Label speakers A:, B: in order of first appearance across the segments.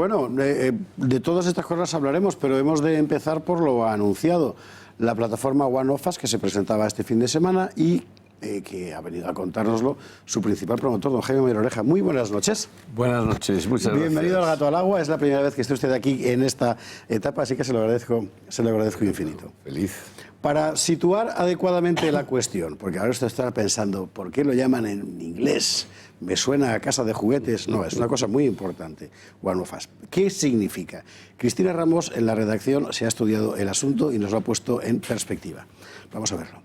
A: Bueno, de todas estas cosas hablaremos, pero hemos de empezar por lo anunciado. La plataforma One of Us, que se presentaba este fin de semana y que ha venido a contárnoslo su principal promotor, don Jaime Mayor Oreja. Muy buenas noches.
B: Buenas noches, muchas gracias.
A: Bienvenido al Gato al Agua. Es la primera vez que esté usted aquí en esta etapa, así que se lo agradezco infinito.
B: Feliz.
A: Para situar adecuadamente la cuestión, porque ahora usted estará pensando, ¿por qué lo llaman en inglés? Me suena a casa de juguetes. No, es una cosa muy importante. One of Us. ¿Qué significa? Cristina Ramos, en la redacción, se ha estudiado el asunto y nos lo ha puesto en perspectiva. Vamos a verlo.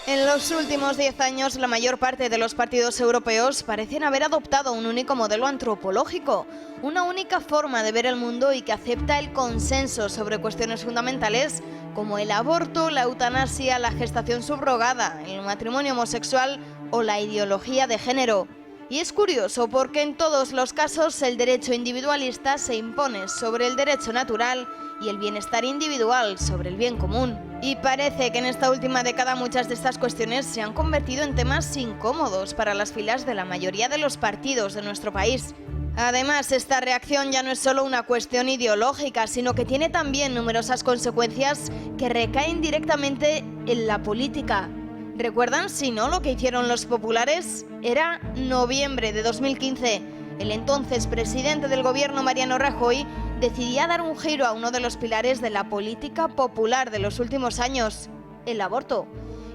C: En los últimos 10 años, la mayor parte de los partidos europeos parecen haber adoptado un único modelo antropológico, una única forma de ver el mundo y que acepta el consenso sobre cuestiones fundamentales como el aborto, la eutanasia, la gestación subrogada, el matrimonio homosexual o la ideología de género. Y es curioso porque en todos los casos el derecho individualista se impone sobre el derecho natural y el bienestar individual sobre el bien común. Y parece que en esta última década muchas de estas cuestiones se han convertido en temas incómodos para las filas de la mayoría de los partidos de nuestro país. Además, esta reacción ya no es solo una cuestión ideológica, sino que tiene también numerosas consecuencias que recaen directamente en la política. ¿Recuerdan, si no, lo que hicieron los populares? Era noviembre de 2015. El entonces presidente del gobierno, Mariano Rajoy, decidía dar un giro a uno de los pilares de la política popular de los últimos años, el aborto.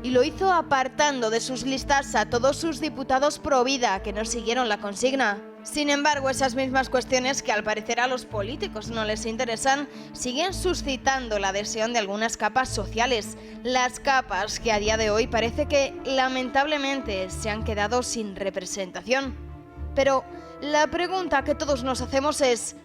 C: Y lo hizo apartando de sus listas a todos sus diputados pro vida que no siguieron la consigna. Sin embargo, esas mismas cuestiones que al parecer a los políticos no les interesan, siguen suscitando la adhesión de algunas capas sociales. Las capas que a día de hoy parece que lamentablemente se han quedado sin representación. Pero la pregunta que todos nos hacemos es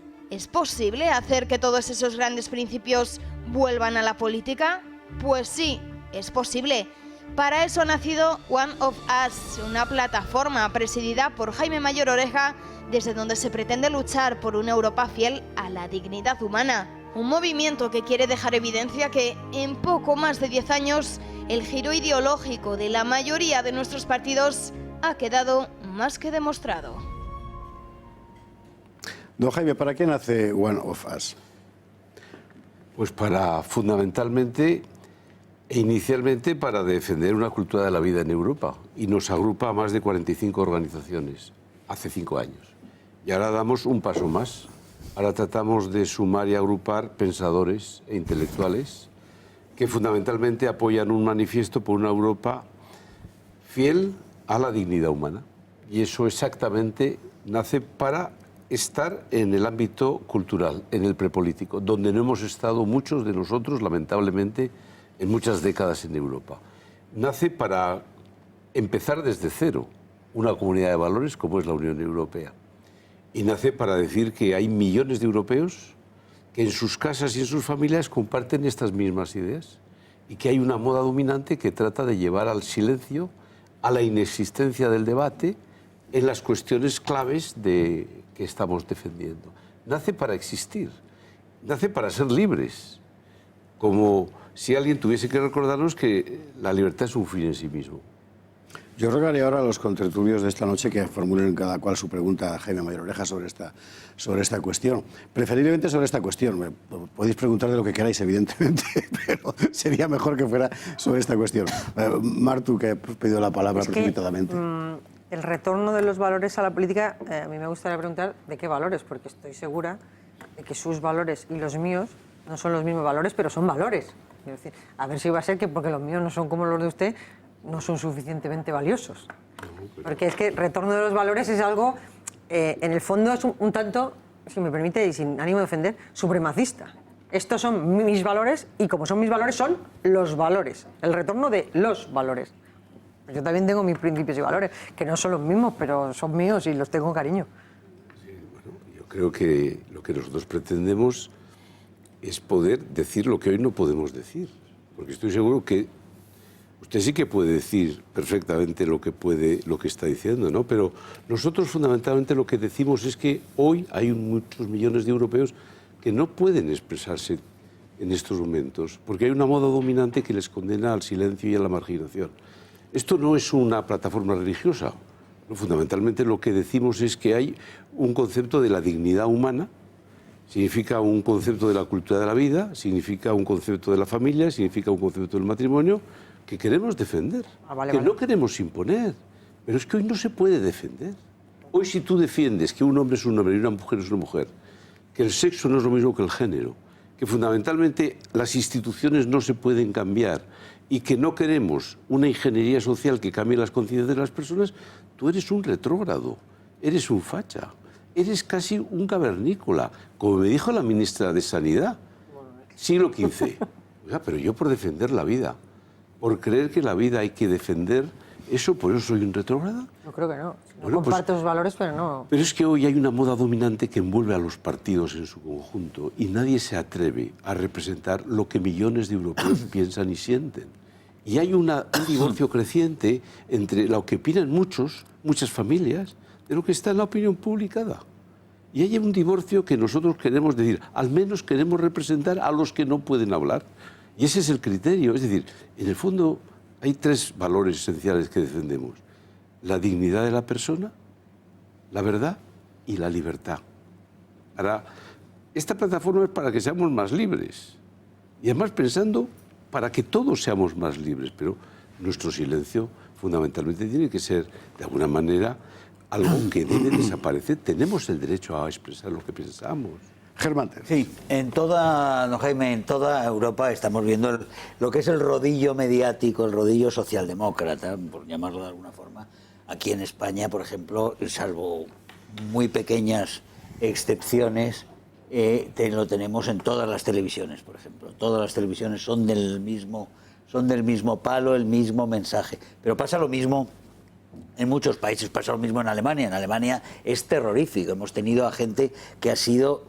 C: posible hacer que todos esos grandes principios vuelvan a la política? Pues sí, es posible. Para eso ha nacido One of Us, una plataforma presidida por Jaime Mayor Oreja, desde donde se pretende luchar por una Europa fiel a la dignidad humana. Un movimiento que quiere dejar evidencia que en poco más de 10 años el giro ideológico de la mayoría de nuestros partidos ha quedado más que demostrado.
A: Don Jaime, ¿para qué nace One of Us?
B: Pues para, fundamentalmente e inicialmente, para defender una cultura de la vida en Europa. Y nos agrupa a más de 45 organizaciones, hace 5 años. Y ahora damos un paso más. Ahora tratamos de sumar y agrupar pensadores e intelectuales que fundamentalmente apoyan un manifiesto por una Europa fiel a la dignidad humana. Y eso exactamente nace para estar en el ámbito cultural, en el prepolítico, donde no hemos estado muchos de nosotros, lamentablemente, en muchas décadas en Europa. Nace para empezar desde cero una comunidad de valores como es la Unión Europea. Y nace para decir que hay millones de europeos que en sus casas y en sus familias comparten estas mismas ideas y que hay una moda dominante que trata de llevar al silencio, a la inexistencia del debate en las cuestiones claves que estamos defendiendo. Nace para existir, nace para ser libres, como si alguien tuviese que recordarnos que la libertad es un fin en sí mismo.
A: Yo rogaré ahora a los contertulios de esta noche que formulen cada cual su pregunta a Jaime Mayor Oreja sobre esta cuestión. Preferiblemente sobre esta cuestión. Me podéis preguntar de lo que queráis, evidentemente, pero sería mejor que fuera sobre esta cuestión. Martu, que ha pedido la palabra precipitadamente.
D: El retorno de los valores a la política, a mí me gustaría preguntar de qué valores, porque estoy segura de que sus valores y los míos no son los mismos valores, pero son valores. Quiero decir, a ver si va a ser que porque los míos no son como los de usted, no son suficientemente valiosos. Porque es que el retorno de los valores es algo, en el fondo es un tanto, si me permite y sin ánimo de ofender, supremacista. Estos son mis valores y como son mis valores, son los valores. El retorno de los valores. Yo también tengo mis principios y valores, que no son los mismos, pero son míos y los tengo cariño.
B: Sí, bueno, yo creo que lo que nosotros pretendemos es poder decir lo que hoy no podemos decir. Porque estoy seguro que usted sí que puede decir perfectamente lo que está diciendo, ¿no? Pero nosotros fundamentalmente lo que decimos es que hoy hay muchos millones de europeos que no pueden expresarse en estos momentos, porque hay una moda dominante que les condena al silencio y a la marginación. Esto no es una plataforma religiosa. Fundamentalmente lo que decimos es que hay un concepto de la dignidad humana, significa un concepto de la cultura de la vida, significa un concepto de la familia, significa un concepto del matrimonio que queremos defender, que no queremos imponer. Pero es que hoy no se puede defender. Hoy si tú defiendes que un hombre es un hombre y una mujer es una mujer, que el sexo no es lo mismo que el género, que fundamentalmente las instituciones no se pueden cambiar y que no queremos una ingeniería social que cambie las conciencias de las personas, tú eres un retrógrado, eres un facha, eres casi un cavernícola, como me dijo la ministra de Sanidad, siglo XV. Oiga, pero yo por defender la vida, por creer que la vida hay que defender, ¿por eso soy un retrógrado?
D: Yo creo que no. No
B: Bueno,
D: comparto esos valores, pero no.
B: Pero es que hoy hay una moda dominante que envuelve a los partidos en su conjunto y nadie se atreve a representar lo que millones de europeos piensan y sienten. Y hay un divorcio creciente entre lo que opinan muchas familias, de lo que está en la opinión publicada. Y hay un divorcio que nosotros queremos decir, al menos queremos representar a los que no pueden hablar. Y ese es el criterio. Es decir, en el fondo hay 3 valores esenciales que defendemos. La dignidad de la persona, la verdad y la libertad. Ahora, esta plataforma es para que seamos más libres. Y además pensando para que todos seamos más libres, pero nuestro silencio fundamentalmente tiene que ser, de alguna manera, algo que debe desaparecer. Tenemos el derecho a expresar lo que pensamos.
A: Germán.
E: Sí, don Jaime, en toda Europa estamos viendo lo que es el rodillo mediático, el rodillo socialdemócrata, por llamarlo de alguna forma. Aquí en España, por ejemplo, salvo muy pequeñas excepciones, lo tenemos en todas las televisiones, por ejemplo. Todas las televisiones son del mismo palo, el mismo mensaje. Pero pasa lo mismo en muchos países, pasa lo mismo en Alemania. En Alemania es terrorífico. Hemos tenido a gente que ha sido,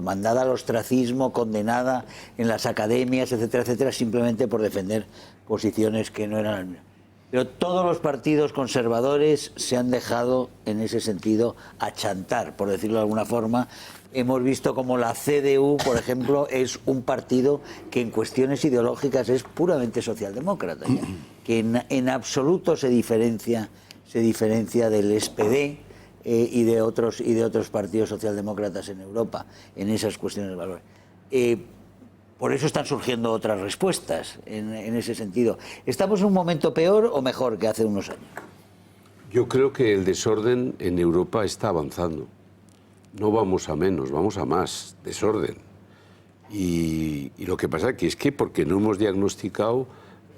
E: mandada al ostracismo, condenada en las academias, etcétera, etcétera, simplemente por defender posiciones que no eran las mismas. Pero todos los partidos conservadores se han dejado, en ese sentido, achantar, por decirlo de alguna forma. Hemos visto como la CDU, por ejemplo, es un partido que en cuestiones ideológicas es puramente socialdemócrata, ¿ya? Que en absoluto se diferencia del SPD y de otros partidos socialdemócratas en Europa en esas cuestiones de valores. Por eso están surgiendo otras respuestas en ese sentido. ¿Estamos en un momento peor o mejor que hace unos años?
B: Yo creo que el desorden en Europa está avanzando. No vamos a menos, vamos a más desorden. Y lo que pasa aquí es que porque no hemos diagnosticado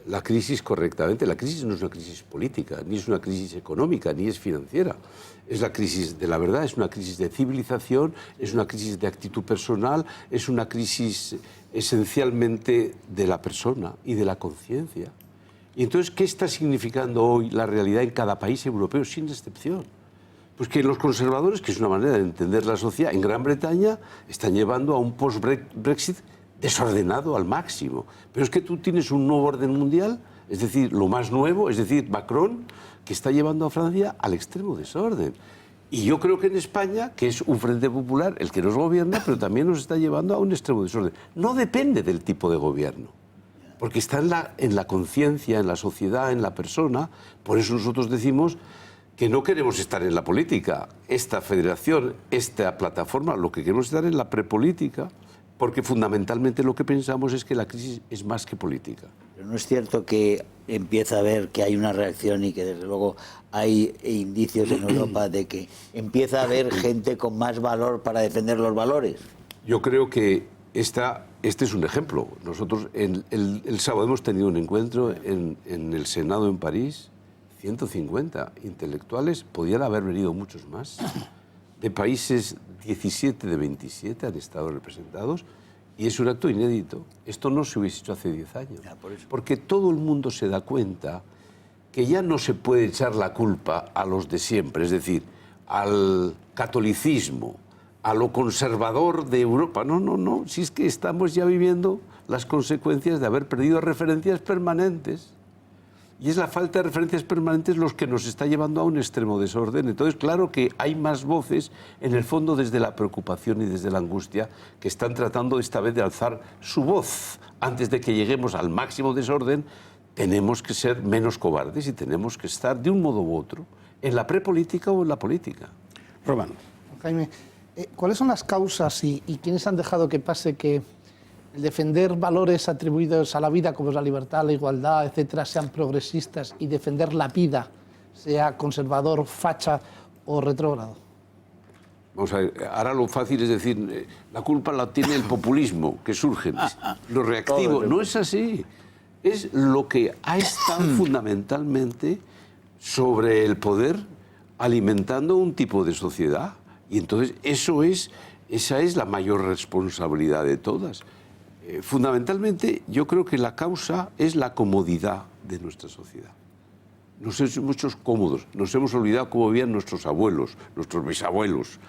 B: la crisis correctamente. La crisis no es una crisis política, ni es una crisis económica, ni es financiera. Es la crisis de la verdad, es una crisis de civilización, es una crisis de actitud personal, es una crisis esencialmente de la persona y de la conciencia. Y entonces, ¿qué está significando hoy la realidad en cada país europeo, sin excepción? Pues que los conservadores, que es una manera de entender la sociedad, en Gran Bretaña están llevando a un post-Brexit desordenado al máximo. Pero es que tú tienes un nuevo orden mundial, es decir, lo más nuevo, es decir, Macron, que está llevando a Francia al extremo desorden. Y yo creo que en España, que es un Frente Popular el que nos gobierna, pero también nos está llevando a un extremo desorden. No depende del tipo de gobierno, porque está en la conciencia, en la sociedad, en la persona. Por eso nosotros decimos que no queremos estar en la política. Esta federación, esta plataforma, lo que queremos estar en la prepolítica, porque fundamentalmente lo que pensamos es que la crisis es más que política.
E: Pero no es cierto que empieza a ver que hay una reacción y que desde luego hay indicios en Europa de que empieza a haber gente con más valor para defender los valores.
B: Yo creo que este es un ejemplo. Nosotros el sábado hemos tenido un encuentro en el Senado en París, 150 intelectuales, podían haber venido muchos más, de países 17 de 27 han estado representados, y es un acto inédito. Esto no se hubiese hecho hace 10 años, porque todo el mundo se da cuenta que ya no se puede echar la culpa a los de siempre, es decir, al catolicismo, a lo conservador de Europa. No, si es que estamos ya viviendo las consecuencias de haber perdido referencias permanentes. Y es la falta de referencias permanentes los que nos está llevando a un extremo desorden. Entonces, claro que hay más voces, en el fondo desde la preocupación y desde la angustia, que están tratando esta vez de alzar su voz. Antes de que lleguemos al máximo desorden, tenemos que ser menos cobardes y tenemos que estar, de un modo u otro, en la prepolítica o en la política.
A: Román.
F: Jaime, ¿cuáles son las causas y quiénes han dejado que pase que el defender valores atribuidos a la vida, como es la libertad, la igualdad, etcétera, sean progresistas y defender la vida sea conservador, facha o retrógrado?
B: Vamos a ver, ahora lo fácil es decir, la culpa la tiene el populismo que surge, lo reactivo. No es así. Es lo que ha estado fundamentalmente sobre el poder alimentando un tipo de sociedad. Y entonces esa es la mayor responsabilidad de todas. Fundamentalmente yo creo que la causa es la comodidad de nuestra sociedad. Nos hemos hecho cómodos, nos hemos olvidado cómo vivían nuestros abuelos, nuestros bisabuelos.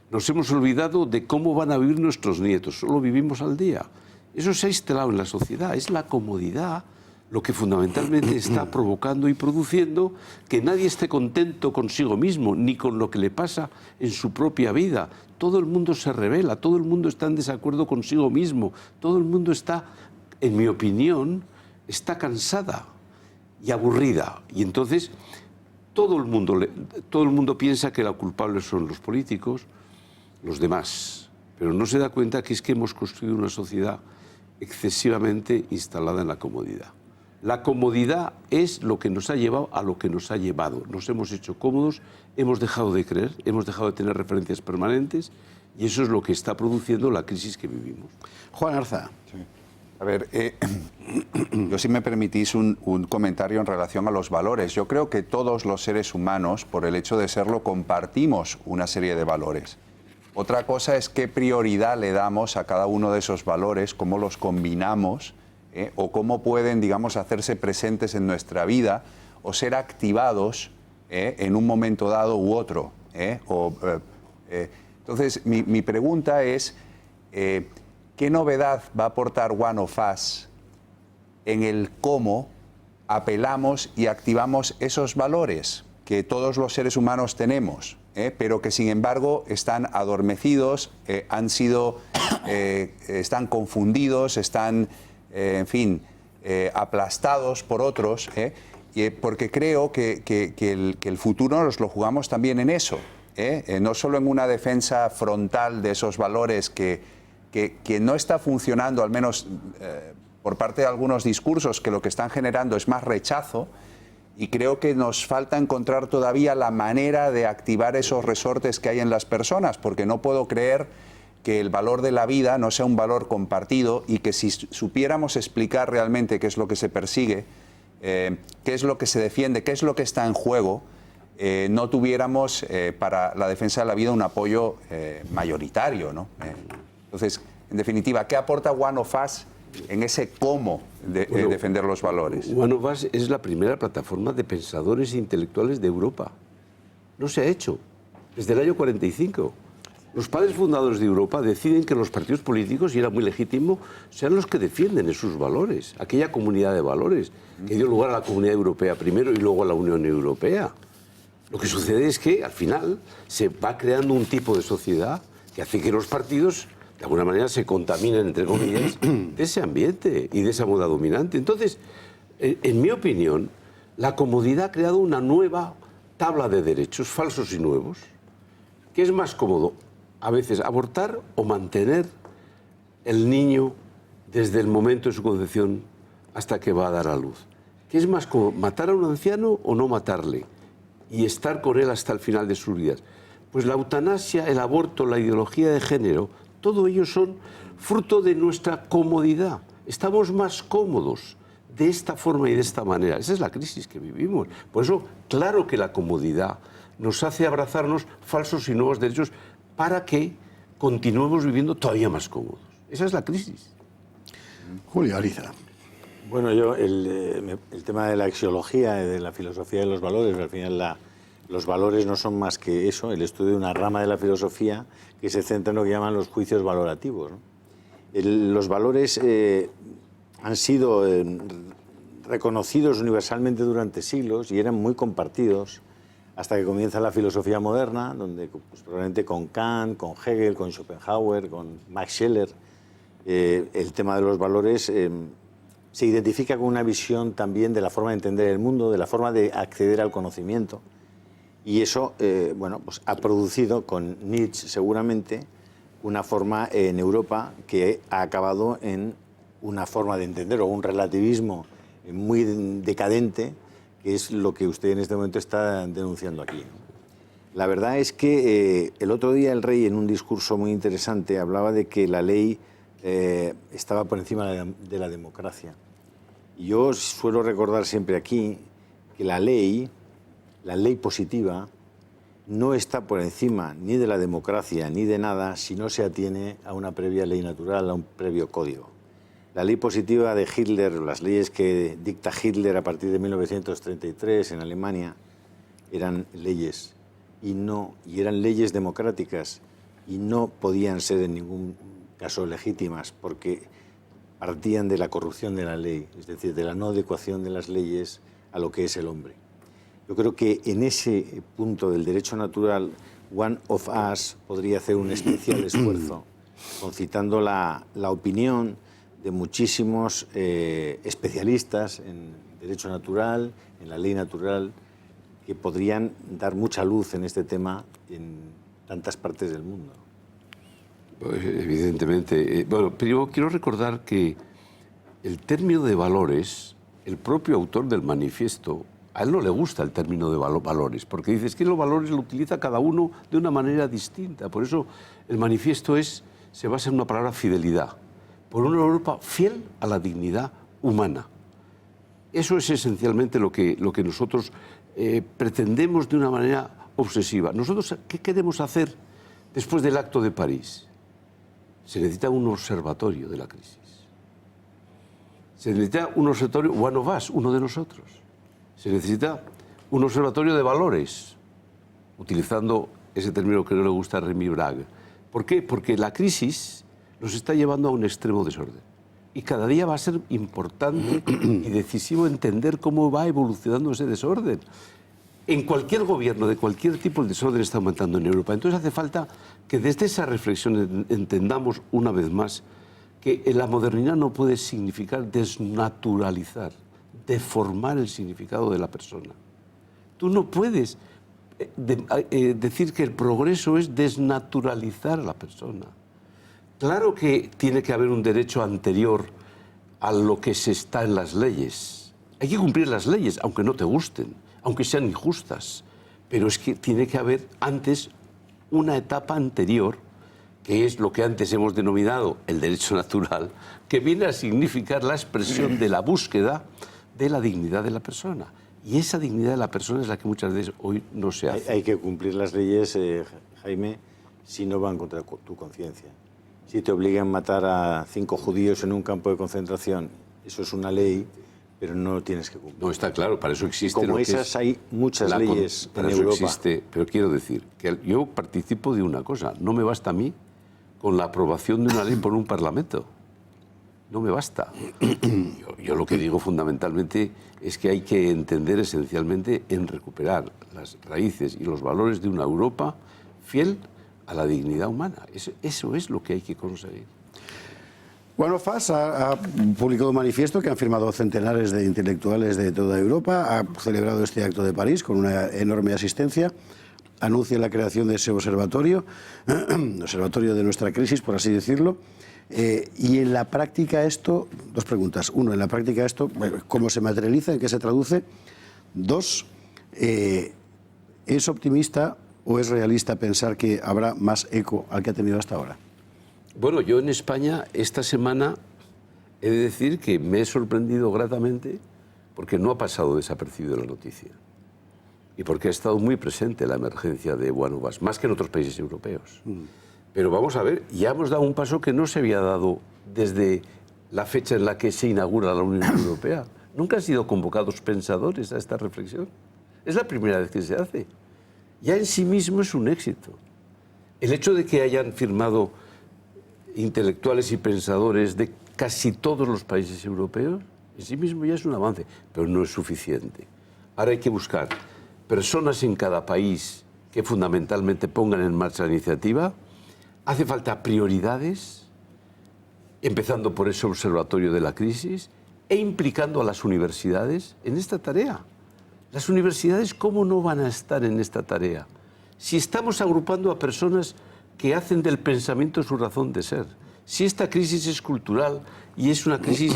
B: Nos hemos olvidado de cómo van a vivir nuestros nietos, solo vivimos al día. Eso se ha instalado en la sociedad, es la comodidad lo que fundamentalmente está provocando y produciendo que nadie esté contento consigo mismo, ni con lo que le pasa en su propia vida. Todo el mundo se rebela, todo el mundo está en desacuerdo consigo mismo, todo el mundo está, en mi opinión, está cansada y aburrida. Y entonces todo el mundo piensa que los culpables son los políticos, los demás, pero no se da cuenta que es que hemos construido una sociedad excesivamente instalada en la comodidad. La comodidad es lo que nos ha llevado a lo que nos ha llevado. Nos hemos hecho cómodos, hemos dejado de creer, hemos dejado de tener referencias permanentes y eso es lo que está produciendo la crisis que vivimos.
A: Juan Arza.
G: Sí. A ver, yo si me permitís un comentario en relación a los valores. Yo creo que todos los seres humanos, por el hecho de serlo, compartimos una serie de valores. Otra cosa es qué prioridad le damos a cada uno de esos valores, cómo los combinamos, o cómo pueden, digamos, hacerse presentes en nuestra vida o ser activados en un momento dado u otro. Entonces, mi pregunta es, ¿qué novedad va a aportar One of Us en el cómo apelamos y activamos esos valores que todos los seres humanos tenemos? Pero que sin embargo están adormecidos, están confundidos, están, en fin, aplastados por otros, porque creo que el futuro nos lo jugamos también en eso, no solo en una defensa frontal de esos valores que no está funcionando, al menos por parte de algunos discursos, que lo que están generando es más rechazo. Y creo que nos falta encontrar todavía la manera de activar esos resortes que hay en las personas, porque no puedo creer que el valor de la vida no sea un valor compartido y que si supiéramos explicar realmente qué es lo que se persigue, qué es lo que se defiende, qué es lo que está en juego, no tuviéramos para la defensa de la vida un apoyo mayoritario, ¿no? Entonces, en definitiva, ¿qué aporta One of Us en ese cómo defender los valores?
B: One of Us es la primera plataforma de pensadores e intelectuales de Europa. No se ha hecho desde el año 45. Los padres fundadores de Europa deciden que los partidos políticos, y era muy legítimo, sean los que defienden esos valores, aquella comunidad de valores que dio lugar a la Comunidad Europea primero y luego a la Unión Europea. Lo que sucede es que al final se va creando un tipo de sociedad que hace que los partidos de alguna manera se contaminan, entre comillas, de ese ambiente y de esa moda dominante. Entonces, en mi opinión, la comodidad ha creado una nueva tabla de derechos, falsos y nuevos, que es más cómodo a veces abortar o mantener el niño desde el momento de su concepción hasta que va a dar a luz. ¿Qué es más cómodo, matar a un anciano o no matarle? Y estar con él hasta el final de sus vidas. Pues la eutanasia, el aborto, la ideología de género, todo ello son fruto de nuestra comodidad. Estamos más cómodos de esta forma y de esta manera. Esa es la crisis que vivimos. Por eso, claro que la comodidad nos hace abrazarnos falsos y nuevos derechos para que continuemos viviendo todavía más cómodos. Esa es la crisis.
A: Julio Ariza.
H: Bueno, yo el tema de la axiología, de la filosofía de los valores, al final los valores no son más que eso, el estudio de una rama de la filosofía que se centra en lo que llaman los juicios valorativos, ¿no? Los valores han sido reconocidos universalmente durante siglos y eran muy compartidos hasta que comienza la filosofía moderna, donde pues, probablemente con Kant, con Hegel, con Schopenhauer, con Max Scheler, el tema de los valores se identifica con una visión también de la forma de entender el mundo, de la forma de acceder al conocimiento. Y eso, bueno, pues ha producido con Nietzsche seguramente una forma en Europa que ha acabado en una forma de entender o un relativismo muy decadente, que es lo que usted en este momento está denunciando aquí, ¿no? La verdad es que el otro día el rey, en un discurso muy interesante, hablaba de que la ley estaba por encima de la democracia. Y yo suelo recordar siempre aquí que la ley positiva, no está por encima ni de la democracia ni de nada si no se atiene a una previa ley natural, a un previo código. La ley positiva de Hitler, las leyes que dicta Hitler a partir de 1933 en Alemania, eran leyes y eran leyes democráticas y no podían ser en ningún caso legítimas porque partían de la corrupción de la ley, es decir, de la no adecuación de las leyes a lo que es el hombre. Yo creo que en ese punto del derecho natural, One of Us podría hacer un especial esfuerzo, concitando la opinión de muchísimos especialistas en derecho natural, en la ley natural, que podrían dar mucha luz en este tema en tantas partes del mundo.
B: Evidentemente. Bueno, primero quiero recordar que el término de valores, el propio autor del manifiesto, a él no le gusta el término de valores, porque dice que los valores lo utiliza cada uno de una manera distinta. Por eso el manifiesto se basa en una palabra fidelidad, por una Europa fiel a la dignidad humana. Eso es esencialmente lo que nosotros pretendemos de una manera obsesiva. Nosotros, ¿qué queremos hacer después del Acto de París? Se necesita un observatorio de la crisis. Se necesita un observatorio, one of us, uno de nosotros. Se necesita un observatorio de valores, utilizando ese término que no le gusta a Remy Brague. ¿Por qué? Porque la crisis nos está llevando a un extremo desorden. Y cada día va a ser importante y decisivo entender cómo va evolucionando ese desorden. En cualquier gobierno, de cualquier tipo, el desorden está aumentando en Europa. Entonces hace falta que desde esa reflexión entendamos una vez más que la modernidad no puede significar desnaturalizar, deformar el significado de la persona. Tú no puedes decir que el progreso es desnaturalizar a la persona. Claro que tiene que haber un derecho anterior a lo que se está en las leyes. Hay que cumplir las leyes, aunque no te gusten, aunque sean injustas. Pero es que tiene que haber antes una etapa anterior, que es lo que antes hemos denominado el derecho natural, que viene a significar la expresión de la búsqueda de la dignidad de la persona. Y esa dignidad de la persona es la que muchas veces hoy no se hace.
H: Hay que cumplir las leyes, Jaime, si no van contra tu conciencia. Si te obligan a matar a 5 judíos en un campo de concentración, eso es una ley, pero no lo tienes que cumplir.
B: No, está claro, para eso existe.
H: Como esas hay muchas leyes
B: para
H: en
B: eso
H: Europa.
B: Existe, pero quiero decir que yo participo de una cosa. No me basta a mí con la aprobación de una ley por un parlamento. No me basta. Yo lo que digo fundamentalmente es que hay que entender esencialmente en recuperar las raíces y los valores de una Europa fiel a la dignidad humana. Eso es lo que hay que conseguir.
A: One of Us ha publicado un manifiesto que han firmado centenares de intelectuales de toda Europa, ha celebrado este acto de París con una enorme asistencia, anuncia la creación de ese observatorio, observatorio de nuestra crisis, por así decirlo, y en la práctica esto, dos preguntas. Uno, en la práctica esto, ¿cómo se materializa? ¿En qué se traduce? Dos, ¿es optimista o es realista pensar que habrá más eco al que ha tenido hasta ahora?
B: Bueno, yo en España esta semana he de decir que me he sorprendido gratamente porque no ha pasado desapercibido la noticia y porque ha estado muy presente la emergencia de One of Us, más que en otros países europeos. Pero vamos a ver, ya hemos dado un paso que no se había dado desde la fecha en la que se inaugura la Unión Europea. Nunca han sido convocados pensadores a esta reflexión. Es la primera vez que se hace. Ya en sí mismo es un éxito. El hecho de que hayan firmado intelectuales y pensadores de casi todos los países europeos, en sí mismo ya es un avance, pero no es suficiente. Ahora hay que buscar personas en cada país que fundamentalmente pongan en marcha la iniciativa. Hace falta prioridades, empezando por ese observatorio de la crisis e implicando a las universidades en esta tarea. Las universidades, ¿cómo no van a estar en esta tarea? Si estamos agrupando a personas que hacen del pensamiento su razón de ser, si esta crisis es cultural y es una crisis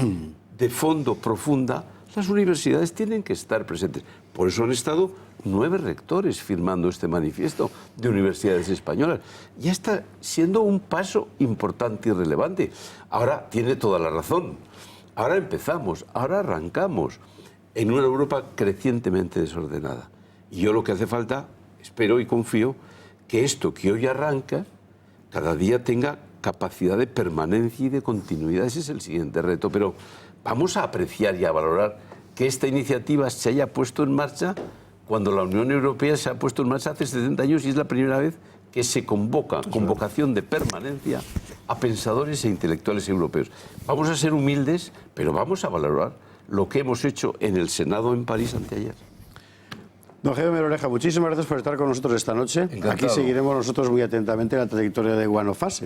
B: de fondo profunda, las universidades tienen que estar presentes. Por eso han estado 9 rectores firmando este manifiesto de universidades españolas. Ya está siendo un paso importante y relevante. Ahora tiene toda la razón. Ahora empezamos, ahora arrancamos en una Europa crecientemente desordenada. Y yo lo que hace falta, espero y confío, que esto que hoy arranca, cada día tenga capacidad de permanencia y de continuidad. Ese es el siguiente reto. Pero vamos a apreciar y a valorar que esta iniciativa se haya puesto en marcha cuando la Unión Europea se ha puesto en marcha hace 70 años y es la primera vez que se convoca, con vocación de permanencia, a pensadores e intelectuales europeos. Vamos a ser humildes, pero vamos a valorar lo que hemos hecho en el Senado en París anteayer.
A: Don Jaime Meroreja, muchísimas gracias por estar con nosotros esta noche.
B: Encantado.
A: Aquí seguiremos nosotros muy atentamente la trayectoria de One of Us.